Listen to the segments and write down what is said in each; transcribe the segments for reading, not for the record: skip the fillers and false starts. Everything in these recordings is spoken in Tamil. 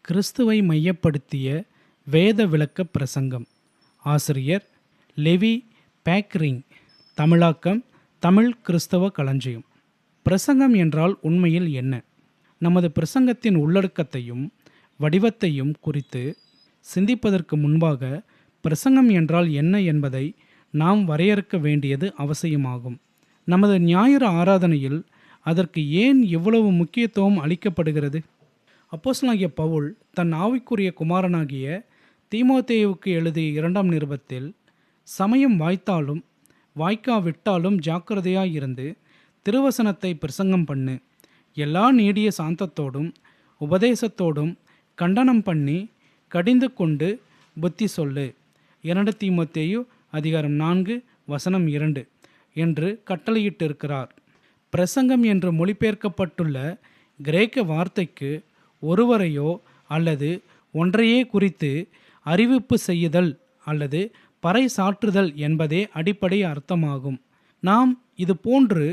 கிறிஸ்துவை மையப்படுத்திய வேத விளக்க பிரசங்கம். ஆசிரியர் லெவி பேக்ரிங். தமிழாக்கம் தமிழ் கிறிஸ்தவ களஞ்சியம். பிரசங்கம் என்றால் உண்மையில் என்ன? நமது பிரசங்கத்தின் உள்ளடக்கத்தையும் வடிவத்தையும் குறித்து சிந்திப்பதற்கு முன்பாக பிரசங்கம் என்றால் என்ன என்பதை நாம் வரையறுக்க வேண்டியது அவசியமாகும். நமது ஞாயிறு ஆராதனையில் அதற்கு ஏன் இவ்வளவு முக்கியத்துவம் அளிக்கப்படுகிறது? அப்போஸ்தலனாகிய பவுல் தன் ஆவிக்குரிய குமாரனாகிய தீமோத்தேயுவுக்கு எழுதிய 2ஆம் நிருபத்தில், சமயம் வாய்த்தாலும் வாய்க்காவிட்டாலும் ஜாக்கிரதையாயிருந்து திருவசனத்தை பிரசங்கம் பண்ணு, எல்லா நீடிய சாந்தத்தோடும் உபதேசத்தோடும் கண்டனம் பண்ணி கடிந்து கொண்டு புத்தி சொல்லு. 2 தீமோத்தேயு அதிகாரம் 4 என்று கட்டளையிட்டிருக்கிறார். பிரசங்கம் என்று மொழிபெயர்க்கப்பட்டுள்ள கிரேக்க வார்த்தைக்கு ஒருவரையோ அல்லது ஒன்றையே குறித்து அறிவிப்பு செய்யுதல் அல்லது பறைசாற்றுதல் என்பதே அடிப்படை அர்த்தமாகும். நாம் இது போன்று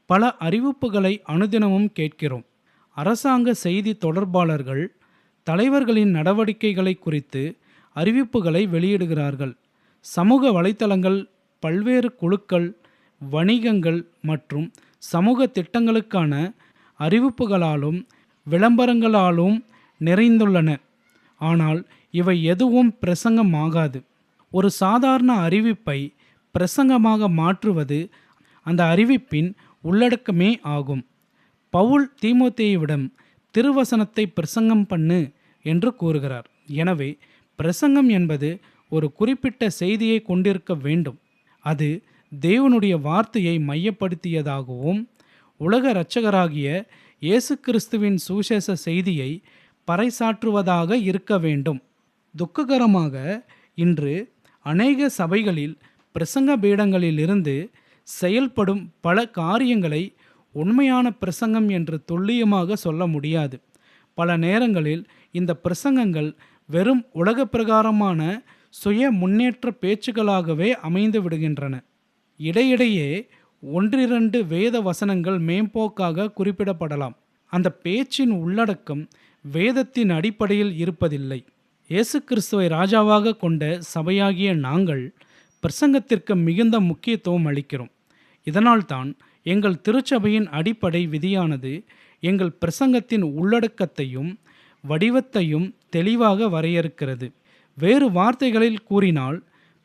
பல அறிவிப்புகளை அனுதினமும் கேட்கிறோம். அரசாங்க செய்தி தொடர்பாளர்கள் தலைவர்களின் நடவடிக்கைகளை குறித்து அறிவிப்புகளை வெளியிடுகிறார்கள். சமூக வலைத்தளங்கள் பல்வேறு குழுக்கள், வணிகங்கள் மற்றும் சமூக திட்டங்களுக்கான அறிவிப்புகளாலும் விளம்பரங்களாலும் நிறைந்துள்ளன. ஆனால் இவை எதுவும் பிரசங்கமாகாது. ஒரு சாதாரண அறிவிப்பை பிரசங்கமாக மாற்றுவது அந்த அறிவிப்பின் உள்ளடக்கமே ஆகும். பவுல் தீமோத்தேயுவிடம் திருவசனத்தை பிரசங்கம் பண்ணு என்று கூறுகிறார். எனவே பிரசங்கம் என்பது ஒரு குறிப்பிட்ட செய்தியை கொண்டிருக்க வேண்டும். அது தேவனுடைய வார்த்தையை மையப்படுத்தியதாகவும் உலக இரட்சகராகிய இயேசு கிறிஸ்துவின் சுவிசேஷ செய்தியை பறைசாற்றுவதாக இருக்க வேண்டும். துக்ககரமாக இன்று அநேக சபைகளில் பிரசங்க பீடங்களிலிருந்து செயல்படும் பல காரியங்களை உண்மையான பிரசங்கம் என்று துல்லியமாக சொல்ல முடியாது. பல நேரங்களில் இந்த பிரசங்கங்கள் வெறும் உலக பிரகாரமான சுய முன்னேற்ற பேச்சுக்களாகவே அமைந்து விடுகின்றன. இடையிடையே 1-2 வேத வசனங்கள் மேம்போக்காக குறிப்பிடப்படலாம். அந்த பேச்சின் உள்ளடக்கம் வேதத்தின் அடிப்படையில் இருப்பதில்லை. இயேசு கிறிஸ்துவை ராஜாவாக கொண்ட சபையாகிய நாங்கள் பிரசங்கத்திற்கு மிகுந்த முக்கியத்துவம் அளிக்கிறோம். இதனால்தான் எங்கள் திருச்சபையின் அடிப்படை விதியானது எங்கள் பிரசங்கத்தின் உள்ளடக்கத்தையும் வடிவத்தையும் தெளிவாக வரையறுக்கிறது. வேறு வார்த்தைகளில் கூறினால்,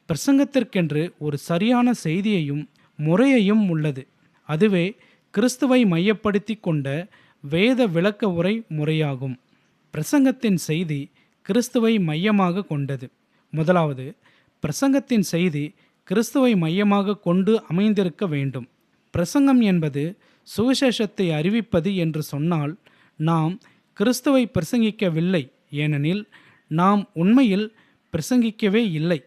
பிரசங்கத்திற்கென்று ஒரு சரியான செய்தியையும் முறையையும் உள்ளது. அதுவே கிறிஸ்துவை மையப்படுத்தி கொண்ட வேத விளக்க உரை முறையாகும். பிரசங்கத்தின் செய்தி கிறிஸ்துவை மையமாக கொண்டது. முதலாவது, பிரசங்கத்தின் செய்தி கிறிஸ்துவை மையமாக கொண்டு அமைந்திருக்க வேண்டும். பிரசங்கம் என்பது சுவிசேஷத்தை அறிவிப்பது என்று சொன்னால் நாம் கிறிஸ்துவை பிரசங்கிக்கவில்லை, ஏனெனில் நாம் உண்மையில் பிரசங்கிக்கவே இல்லை.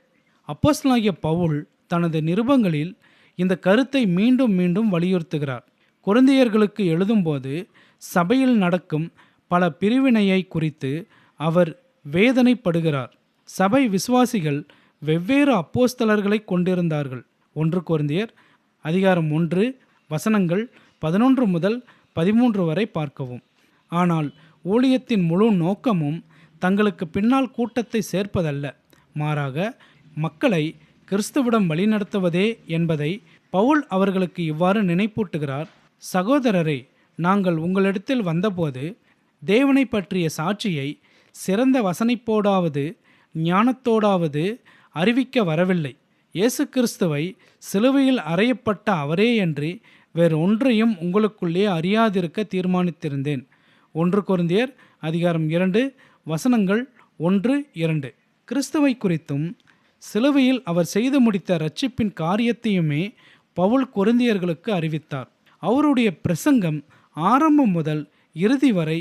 அப்போஸ்தலனாகிய பவுல் தனது நிருபங்களில் இந்த கருத்தை மீண்டும் மீண்டும் வலியுறுத்துகிறார். கொரிந்தியர்களுக்கு எழுதும்போது சபையில் நடக்கும் பல பிரிவினையை குறித்து அவர் வேதனைப்படுகிறார். சபை விசுவாசிகள் வெவ்வேறு அப்போஸ்தலர்களை கொண்டிருந்தார்கள். 1 கொரிந்தியர் அதிகாரம் 1 வசனங்கள் 11 முதல் 13 வரை பார்க்கவும். ஆனால் ஊழியத்தின் முழு நோக்கமும் தங்களுக்கு பின்னால் கூட்டத்தை சேர்ப்பதல்ல, மாறாக மக்களை கிறிஸ்துவிடம் வழிநடத்துவதே என்பதை பவுல் அவர்களுக்கு இவ்வாறு நினைப்பூட்டுகிறார். சகோதரரே, நாங்கள் உங்களிடத்தில் வந்தபோது தேவனை பற்றிய சாட்சியை சிறந்த வசனிப்போடாவது ஞானத்தோடாவது அறிவிக்க வரவில்லை. இயேசு கிறிஸ்துவை சிலுவையில் அறையப்பட்ட அவரேயன்றி வேறு ஒன்றையும் உங்களுக்குள்ளே அறியாதிருக்க தீர்மானித்திருந்தேன். 1 கொரிந்தியர் அதிகாரம் 2 வசனங்கள் 1-2. கிறிஸ்துவை குறித்தும் சிலுவையில் அவர் செய்து முடித்த இரட்சிப்பின் காரியத்தையுமே பவுல் கொரிந்தியர்களுக்கு அறிவித்தார். அவருடைய பிரசங்கம் ஆரம்பம் முதல் இறுதி வரை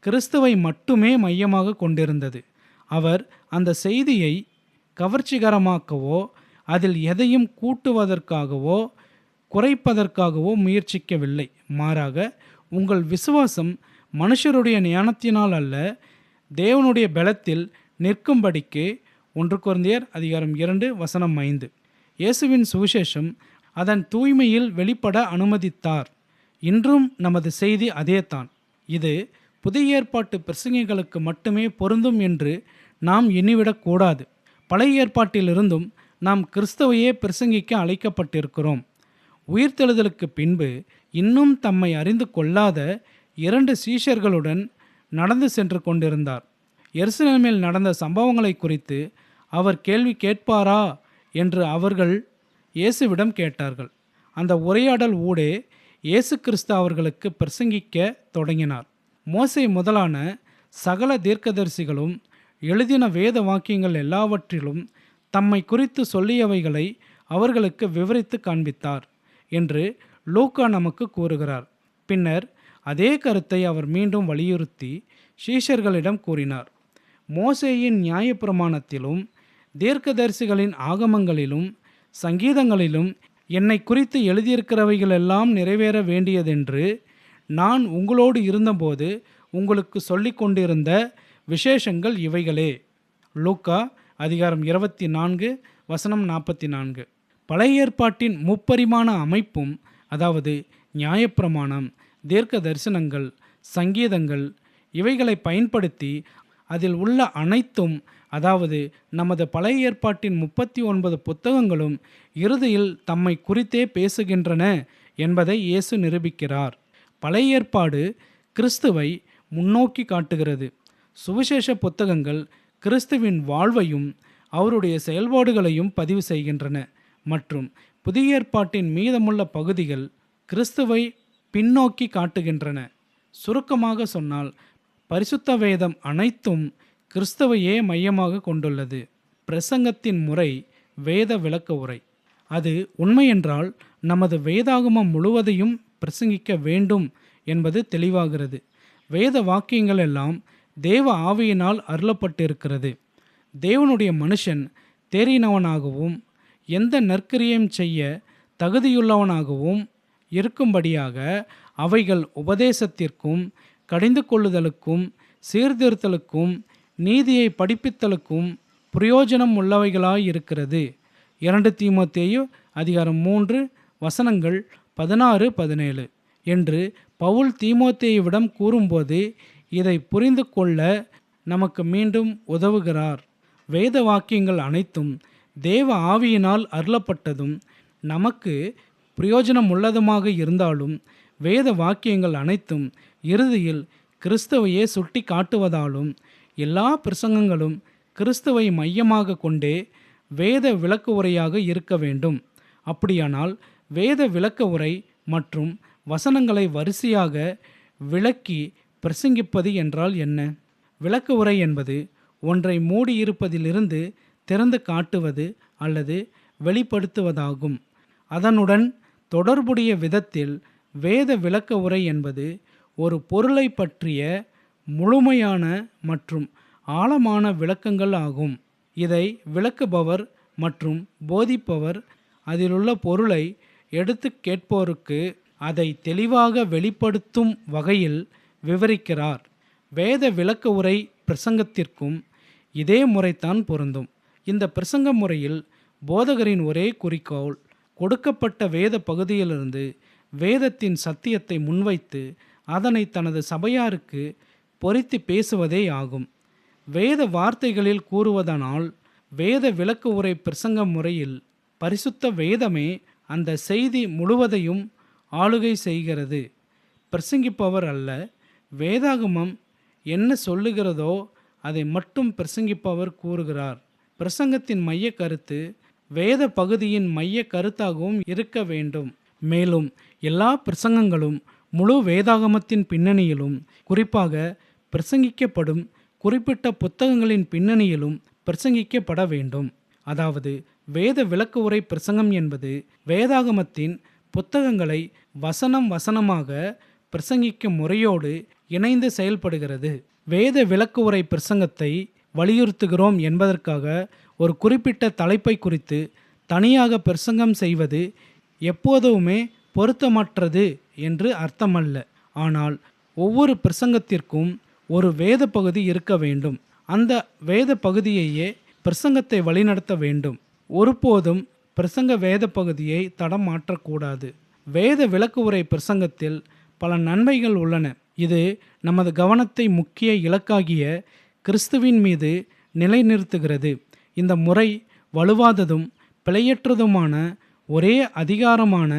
கிறிஸ்துவை மட்டுமே மையமாக கொண்டிருந்தது. அவர் அந்த செய்தியை கவர்ச்சிகரமாக்கவோ அதில் எதையும் கூட்டுவதற்காகவோ குறைப்பதற்காகவோ முயற்சிக்கவில்லை. மாறாக, உங்கள் விசுவாசம் மனுஷருடைய ஞானத்தினால் அல்ல, தேவனுடைய பலத்தில் நிற்கும்படிக்கு 1 கொரிந்தியர் அதிகாரம் 2 வசனம் 5. இயேசுவின் சுவிசேஷம் அதன் தூய்மையில் வெளிப்பட அனுமதித்தார். இன்றும் நமது செய்தி அதேதான். இது புதிய ஏற்பாட்டு பிரசங்கிகளுக்கு மட்டுமே பொருந்தும் என்று நாம் எண்ணிவிடக்கூடாது. பழைய ஏற்பாட்டிலிருந்தும் நாம் கிறிஸ்துவையே பிரசங்கிக்க அழைக்கப்பட்டிருக்கிறோம். உயிர்த்தெழுதலுக்கு பின்பு இன்னும் தம்மை அறிந்து கொள்ளாத 2 சீஷர்களுடன் நடந்து சென்று கொண்டிருந்தார். எருசலேமில் நடந்த சம்பவங்களை குறித்து அவர் கேள்வி கேட்பாரா என்று அவர்கள் இயேசுவிடம் கேட்டார்கள். அந்த உரையாடல் ஊடே இயேசு கிறிஸ்து அவர்களுக்கு பிரசங்கிக்க தொடங்கினார். மோசே முதலான சகல தீர்க்கதரிசிகளும் எழுதின வேத வாக்கியங்கள் எல்லாவற்றிலும் தம்மை குறித்து சொல்லியவைகளை அவர்களுக்கு விவரித்து காண்பித்தார் என்று லூக்கா நமக்கு கூறுகிறார். பின்னர் அதே கருத்தை அவர் மீண்டும் வலியுறுத்தி சீஷர்களிடம் கூறினார். மோசேயின் நியாயப்பிரமாணத்திலும் தீர்க்கதரிசிகளின் ஆகமங்களிலும் சங்கீதங்களிலும் என்னை குறித்து எழுதியிருக்கிறவைகளெல்லாம் நிறைவேற வேண்டியதென்று நான் உங்களோடு இருந்தபோது உங்களுக்கு சொல்லிக் கொண்டிருந்த விசேஷங்கள் இவைகளே. லூக்கா அதிகாரம் 24 வசனம் 44. பழைய ஏற்பாட்டின் முப்பரிமாண அமைப்பும், அதாவது நியாயப்பிரமாணம், தீர்க்க தரிசனங்கள், சங்கீதங்கள் இவைகளை பயன்படுத்தி அதில் உள்ள அனைத்தும், அதாவது நமது பழைய ஏற்பாட்டின் 39 புத்தகங்களும் இறுதியில் தம்மை குறித்தே பேசுகின்றன என்பதை இயேசு நிரூபிக்கிறார். பழைய ஏற்பாடு கிறிஸ்துவை முன்னோக்கி காட்டுகிறது. சுவிசேஷ புத்தகங்கள் கிறிஸ்துவின் வாழ்வையும் அவருடைய செயல்பாடுகளையும் பதிவு செய்கின்றன மற்றும் புதிய ஏற்பாட்டின் மீதமுள்ள பகுதிகள் கிறிஸ்துவை பின்னோக்கி காட்டுகின்றன. சுருக்கமாக சொன்னால் பரிசுத்த வேதம் அனைத்தும் கிறிஸ்துவையே மையமாக கொண்டுள்ளது. பிரசங்கத்தின் முறை வேத விளக்க உரை. அது உண்மையென்றால் நமது வேதாகமம் முழுவதையும் பிரசங்கிக்க வேண்டும் என்பது தெளிவாகிறது. வேத வாக்கியங்கள் எல்லாம் தேவ ஆவியினால் அருளப்பட்டிருக்கிறது. தேவனுடைய மனுஷன் தேறினவனாகவும் எந்த நற்கிரியம் செய்ய தகுதியுள்ளவனாகவும் இருக்கும்படியாக அவைகள் உபதேசத்திற்கும் கடிந்து கொள்ளுதலுக்கும் சீர்திருத்தலுக்கும் நீதியை படிப்பித்தலுக்கும் பிரயோஜனம் உள்ளவைகளாயிருக்கிறது. 2 தீமோத்தேயு அதிகாரம் 3 வசனங்கள் 16-17 என்று பவுல் தீமோத்தேயுவிடம் கூறும்போது இதை புரிந்து கொள்ள நமக்கு மீண்டும் உதவுகிறார். வேத வாக்கியங்கள் அனைத்தும் தேவ ஆவியினால் அருளப்பட்டதும் நமக்கு பிரயோஜனம் உள்ளதுமாக இருந்தாலும் வேத வாக்கியங்கள் அனைத்தும் இறுதியில் கிறிஸ்துவையே சுட்டி காட்டுவதாலும் எல்லா பிரசங்கங்களும் கிறிஸ்துவை மையமாக கொண்டே வேத விளக்க உரையாக இருக்க வேண்டும். அப்படியானால் வேத விளக்க உரை மற்றும் வசனங்களை வரிசையாக விளக்கி பிரசங்கிப்பது என்றால் என்ன? விளக்க உரை என்பது ஒன்றை மூடியிருப்பதிலிருந்து திறந்து காட்டுவது அல்லது வெளிப்படுத்துவதாகும். அதனுடன் தொடர்புடைய விதத்தில் வேத விளக்க உரை என்பது ஒரு பொருளை பற்றிய முழுமையான மற்றும் ஆழமான விளக்கங்கள் ஆகும். இதை விளக்குபவர் மற்றும் போதிப்பவர் அதிலுள்ள பொருளை எடுத்து கேட்போருக்கு அதை தெளிவாக வெளிப்படுத்தும் வகையில் விவரிக்கிறார். வேத விளக்க உரை பிரசங்கத்திற்கும் இதே முறைதான் பொருந்தும். இந்த பிரசங்க முறையில் போதகரின் ஒரே குறிக்கோள் கொடுக்கப்பட்ட வேத பகுதியிலிருந்து வேதத்தின் சத்தியத்தை முன்வைத்து அதனை தனது சபையாருக்கு பொறித்து பேசுவதே ஆகும். வேத வார்த்தைகளில் கூறுவதனால் வேத விளக்க உரை பிரசங்க முறையில் பரிசுத்த வேதமே அந்த செய்தி முழுவதையும் ஆளுகை செய்கிறது. பிரசங்கிப்பவர் அல்ல. வேதாகமம் என்ன சொல்லுகிறதோ அதை மட்டும் பிரசங்கிப்பவர் கூறுகிறார். பிரசங்கத்தின் மைய கருத்து வேத பகுதியின் மைய கருத்தாகவும் இருக்க வேண்டும். மேலும் எல்லா பிரசங்கங்களும் முழு வேதாகமத்தின் பின்னணியிலும், குறிப்பாக பிரசங்கிக்கப்படும் குறிப்பிட்ட புத்தகங்களின் பின்னணியிலும் பிரசங்கிக்கப்பட வேண்டும். அதாவது வேத விளக்க உரை பிரசங்கம் என்பது வேதாகமத்தின் புத்தகங்களை வசனம் வசனமாக பிரசங்கிக்கும் முறையோடு இணைந்து செயல்படுகிறது. வேத விளக்க உரை பிரசங்கத்தை வலியுறுத்துகிறோம் என்பதற்காக ஒரு குறிப்பிட்ட தலைப்பை குறித்து தனியாக பிரசங்கம் செய்வது எப்போதுமே பொருத்தமற்றது என்று அர்த்தமல்ல. ஆனால் ஒவ்வொரு பிரசங்கத்திற்கும் ஒரு வேத பகுதி இருக்க வேண்டும். அந்த வேத பகுதியையே பிரசங்கத்தை வழிநடத்த வேண்டும். ஒருபோதும் பிரசங்க வேத பகுதியை தடம் மாற்றக்கூடாது. வேத விளக்க உரை பிரசங்கத்தில் பல நன்மைகள் உள்ளன. இது நமது கவனத்தை முக்கிய இலக்காகிய கிறிஸ்துவின் மீது நிலைநிறுத்துகிறது. இந்த முறை வலுவாததும் பிழையற்றதுமான ஒரே அதிகாரமான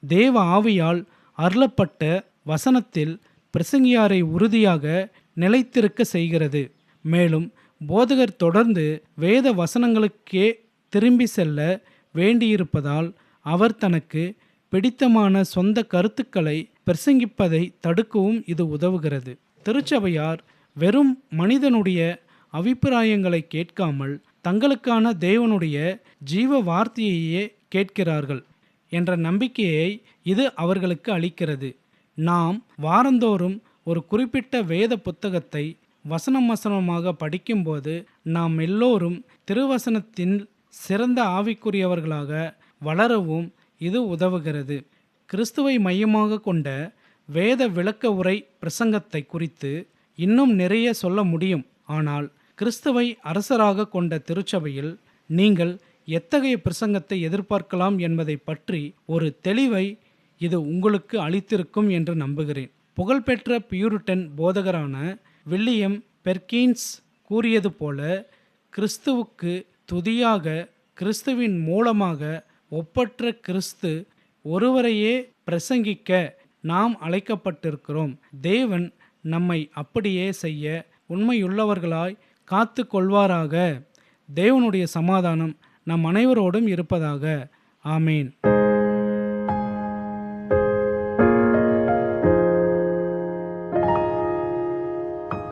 தேவ ஆவியால் அருளப்பட்ட வசனத்தில் பிரசங்கியாரை உறுதியாக நிலைத்திருக்க செய்கிறது. மேலும் போதகர் தொடர்ந்து வேத வசனங்களுக்கே திரும்பி செல்ல வேண்டியிருப்பதால் அவர் தனக்கு பிடித்தமான சொந்த கருத்துக்களை பிரசங்கிப்பதை தடுக்கவும் இது உதவுகிறது. திருச்சபையார் வெறும் மனிதனுடைய அபிப்பிராயங்களை கேட்காமல் தங்களுக்கான தேவனுடைய ஜீவ வார்த்தையையே கேட்கிறார்கள் என்ற நம்பிக்கையை இது அவர்களுக்கு அளிக்கிறது. நாம் வாரந்தோறும் ஒரு குறிப்பிட்ட வேத புத்தகத்தை வசனம் வசனமாக படிக்கும்போது நாம் எல்லோரும் திருவசனத்தின் சிறந்த ஆவிக்குரியவர்களாக வளரவும் இது உதவுகிறது. கிறிஸ்துவை மையமாக கொண்ட வேத விளக்க உரை பிரசங்கத்தை குறித்து இன்னும் நிறைய சொல்ல முடியும். ஆனால் கிறிஸ்துவை அரசராக கொண்ட திருச்சபையில் நீங்கள் எத்தகைய பிரசங்கத்தை எதிர்பார்க்கலாம் என்பதை பற்றி ஒரு தெளிவை இது உங்களுக்கு அளித்திருக்கும் என்று நம்புகிறேன். புகழ்பெற்ற பியூரிட்டன் போதகரான வில்லியம் பெர்கின்ஸ் கூறியது போல, கிறிஸ்துவுக்கு துதியாக கிறிஸ்துவின் மூலமாக ஒப்பற்ற கிறிஸ்து ஒருவரையே பிரசங்கிக்க நாம் அழைக்கப்பட்டிருக்கிறோம். தேவன் நம்மை அப்படியே செய்ய உண்மையுள்ளவர்களாய் காத்து கொள்வாராக. தேவனுடைய சமாதானம் நம் அனைவரோடும் இருப்பதாக. ஆமேன்.